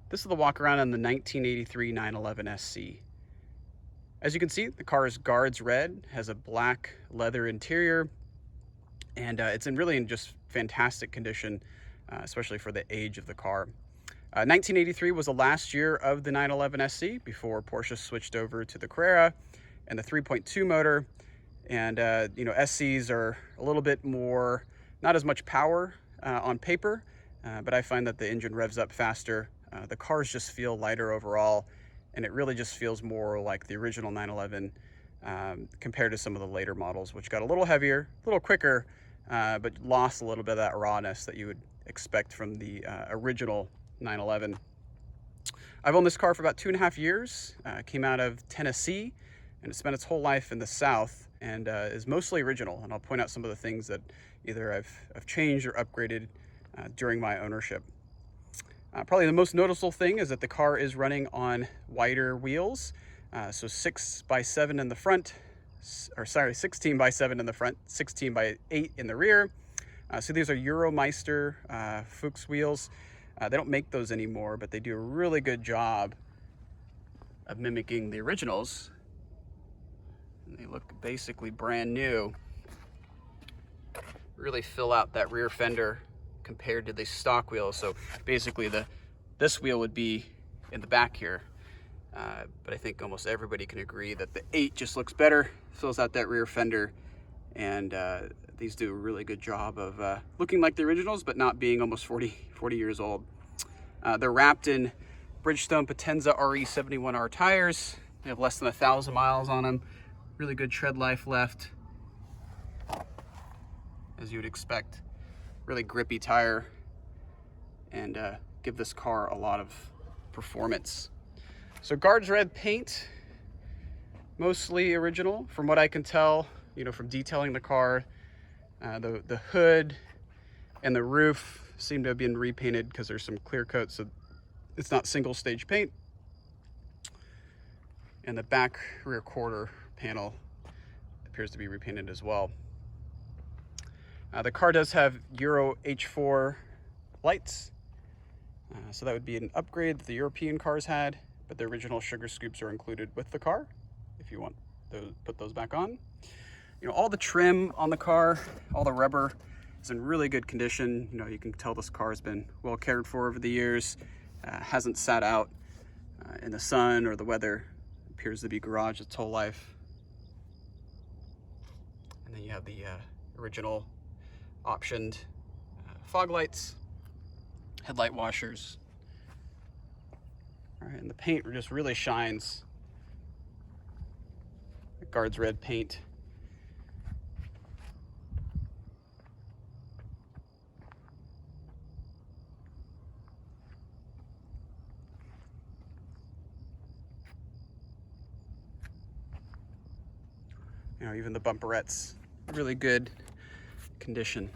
This is the Walkaround on the 1983 911 SC. As you can see, the car is guards red, has a black leather interior, and it's really in just fantastic condition, especially for the age of the car. 1983 was the last year of the 911 SC before Porsche switched over to the Carrera and the 3.2 motor. And SCs are a little bit more, not as much power on paper, but I find that the engine revs up faster. The cars just feel lighter overall, and it really just feels more like the original 911 compared to some of the later models, which got a little heavier, a little quicker, but lost a little bit of that rawness that you would expect from the original 911. I've owned this car for about 2.5 years. Came out of Tennessee, and it spent its whole life in the South, and is mostly original. And I'll point out some of the things that either I've changed or upgraded during my ownership. Probably the most noticeable thing is that the car is running on wider wheels. So 6x7 in the front, 16x7 in the front, 16x8 in the rear. So these are Euromeister Fuchs wheels. They don't make those anymore, but they do a really good job of mimicking the originals. And they look basically brand new. Really fill out that rear fender compared to the stock wheels. So basically this wheel would be in the back here. But I think almost everybody can agree that the 8 just looks better, fills out that rear fender, and these do a really good job of looking like the originals, but not being almost 40 years old. They're wrapped in Bridgestone Potenza RE71R tires. They have less than 1,000 miles on them. Really good tread life left, as you would expect. Really grippy tire, and give this car a lot of performance. So guards red paint, mostly original from what I can tell, from detailing the car. The hood and the roof seem to have been repainted because there's some clear coat, so it's not single stage paint. And the back rear quarter panel appears to be repainted as well. The car does have Euro H4 lights, so that would be an upgrade that the European cars had, but the original sugar scoops are included with the car if you want to put those back on. All the trim on the car, all the rubber is in really good condition. You can tell this car has been well cared for over the years, hasn't sat out in the sun or the weather. It appears to be garaged its whole life. And then you have the original optioned fog lights, headlight washers. All right, and the paint just really shines. The guards red paint. Even the bumperettes, really good condition.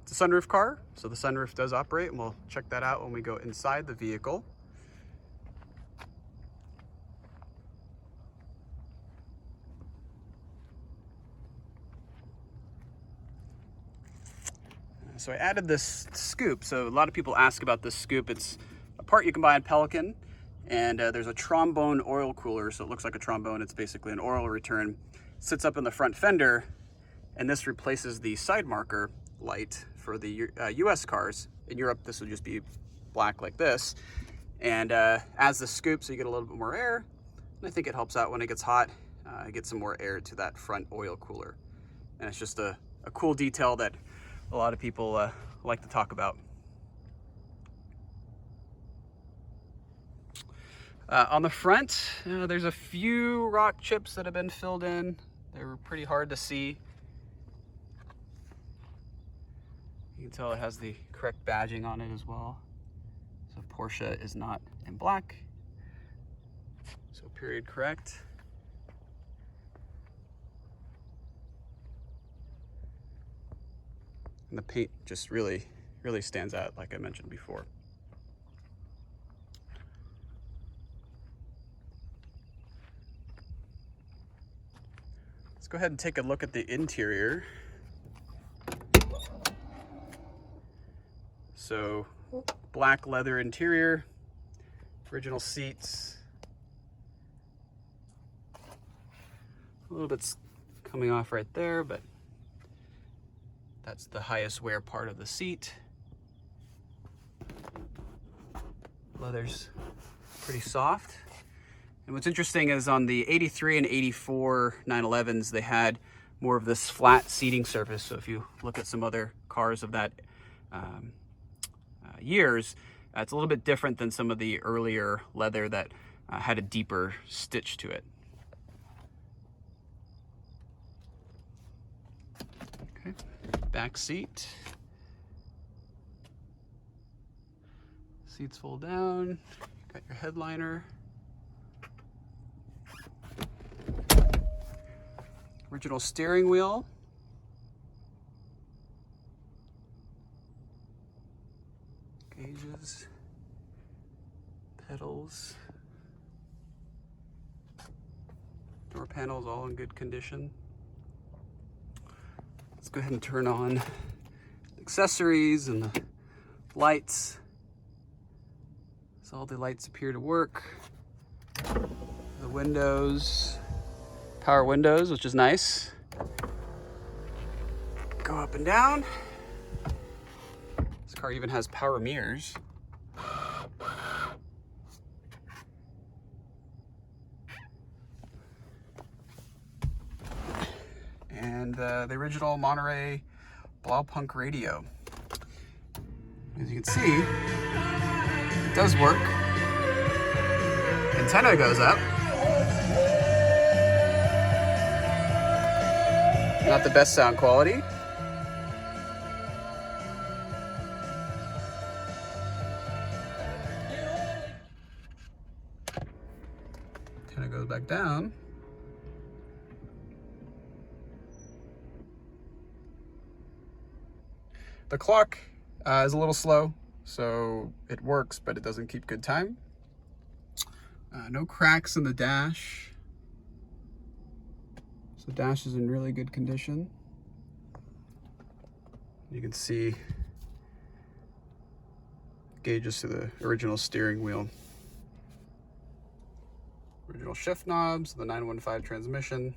It's a sunroof car, so the sunroof does operate, and we'll check that out when we go inside the vehicle. So I added this scoop. So a lot of people ask about this scoop. It's a part you can buy in Pelican, and there's a trombone oil cooler, so it looks like a trombone. It's basically an oil return. Sits up in the front fender, and this replaces the side marker light for the US cars. In Europe, this would just be black like this. And as the scoop, so you get a little bit more air, and I think it helps out when it gets hot. Get some more air to that front oil cooler. And it's just a cool detail that a lot of people like to talk about. On the front, there's a few rock chips that have been filled in. They're pretty hard to see. You can tell it has the correct badging on it as well. So Porsche is not in black. So period correct. And the paint just really stands out, like I mentioned before. Let's go ahead and take a look at the interior. So black leather interior, original seats. A little bit's coming off right there, but that's the highest wear part of the seat. Leather's pretty soft. And what's interesting is on the 83 and 84 911s, they had more of this flat seating surface. So if you look at some other cars of that years, it's a little bit different than some of the earlier leather that had a deeper stitch to it. Okay, back seat. Seats fold down, got your headliner. Original steering wheel. Gauges. Pedals. Door panels all in good condition. Let's go ahead and turn on the accessories and the lights. So all the lights appear to work. The windows. Power windows, which is nice. Go up and down. This car even has power mirrors. And the original Monterey Blaupunkt radio. As you can see, it does work. Antenna goes up. Not the best sound quality. Antenna goes back down. The clock is a little slow, so it works, but it doesn't keep good time. No cracks in the dash. The dash is in really good condition. You can see gauges to the original steering wheel. Original shift knobs, the 915 transmission.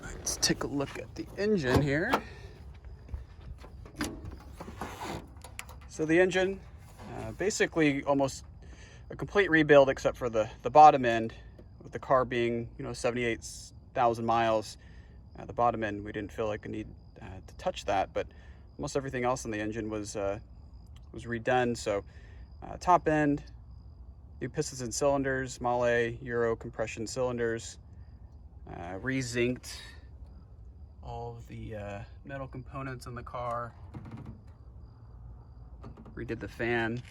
Let's take a look at the engine here. So the engine, basically almost a complete rebuild except for the bottom end, with the car being 78,000 miles. The bottom end, we didn't feel like a need to touch that, but almost everything else in the engine was redone. So top end, new pistons and cylinders, Mahle Euro compression cylinders, re-zinced all of the metal components in the car, redid the fan.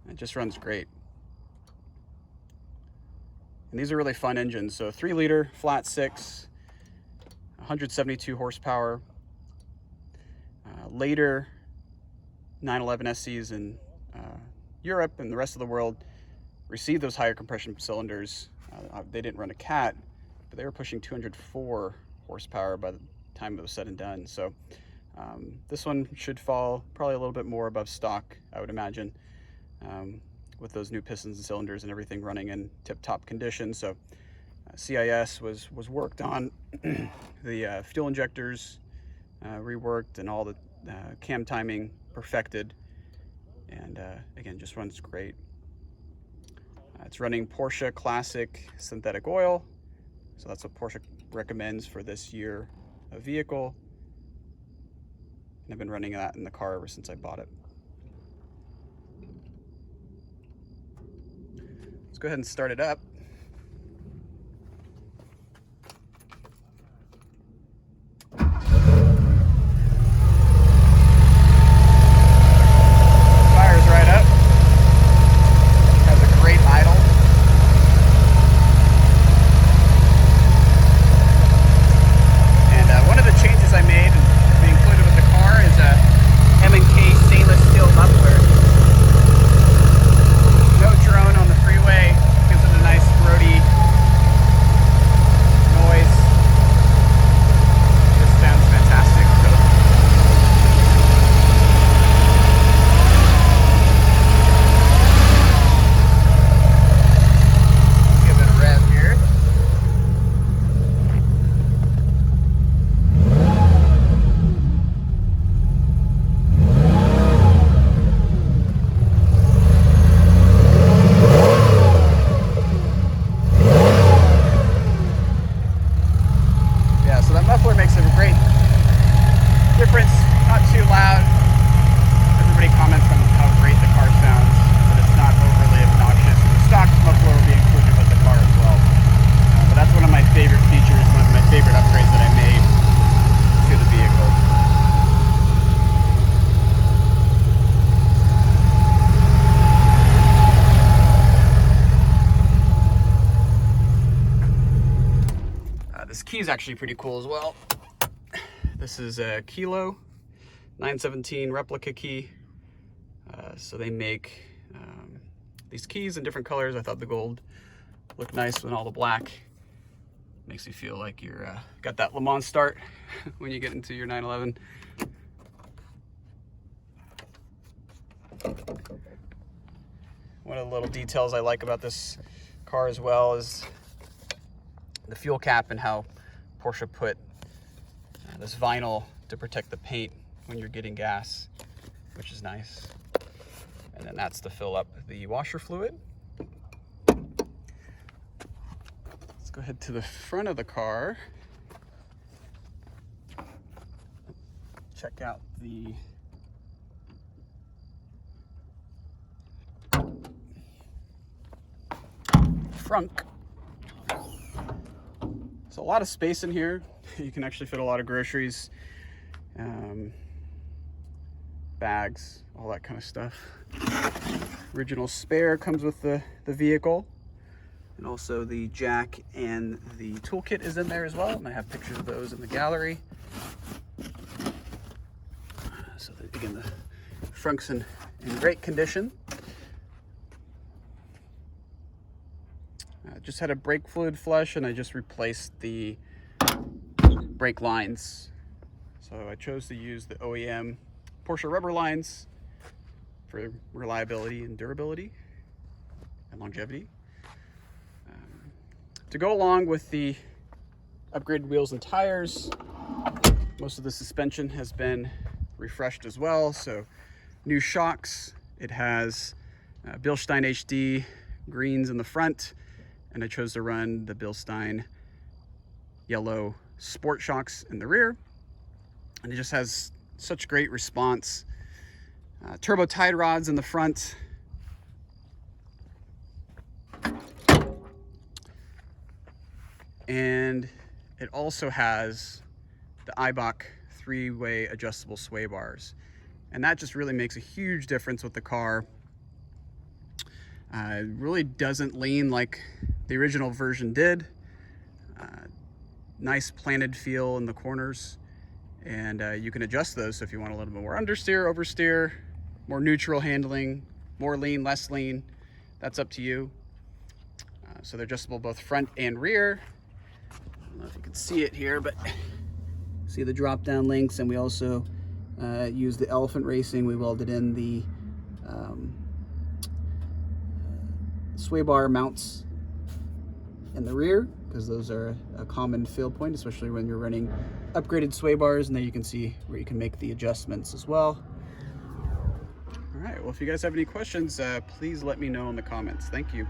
It just runs great. And these are really fun engines. So 3-liter, flat 6, 172 horsepower. Later 911 SCs in Europe and the rest of the world received those higher compression cylinders. They didn't run a CAT, but they were pushing 204 horsepower by the time it was said and done. So this one should fall probably a little bit more above stock, I would imagine. With those new pistons and cylinders and everything running in tip-top condition. So CIS was worked on, the fuel injectors reworked, and all the cam timing perfected, and again, just runs great. It's running Porsche Classic synthetic oil, so that's what Porsche recommends for this year of vehicle, and I've been running that in the car ever since I bought it. Let's go ahead and start it up. Fires right up. Has a great idle. And one of the changes I made and we included with the car is a M&K stainless steel muffler. No drone on the freeway, gives it a nice This key is actually pretty cool as well. This is a Kilo 917 replica key. So they make these keys in different colors. I thought the gold looked nice with all the black. Makes you feel like you're got that Le Mans start when you get into your 911. One of the little details I like about this car as well is the fuel cap and how Porsche put this vinyl to protect the paint when you're getting gas, which is nice. And then that's to fill up the washer fluid. Let's go ahead to the front of the car. Check out the frunk. So a lot of space in here. You can actually fit a lot of groceries, bags, all that kind of stuff. Original spare comes with the vehicle, and also the jack and the toolkit is in there as well, and I have pictures of those in the gallery. So again, the frunk's in great condition. Just had a brake fluid flush, and I just replaced the brake lines. So I chose to use the OEM Porsche rubber lines for reliability and durability and longevity. To go along with the upgraded wheels and tires, most of the suspension has been refreshed as well. So new shocks. It has Bilstein HD greens in the front, and I chose to run the Bilstein yellow sport shocks in the rear. And it just has such great response. Turbo tide rods in the front. And it also has the BaT 3-way adjustable sway bars. And that just really makes a huge difference with the car. It really doesn't lean like the original version did. Nice planted feel in the corners, and you can adjust those. So if you want a little bit more understeer, oversteer, more neutral handling, more lean, less lean, that's up to you. So they're adjustable both front and rear. I don't know if you can see it here, but see the drop down links, and we also use the Elephant Racing. We welded in the sway bar mounts in the rear, because those are a common fail point, especially when you're running upgraded sway bars. And then you can see where you can make the adjustments as well. All right, well, if you guys have any questions, please let me know in the comments. Thank you.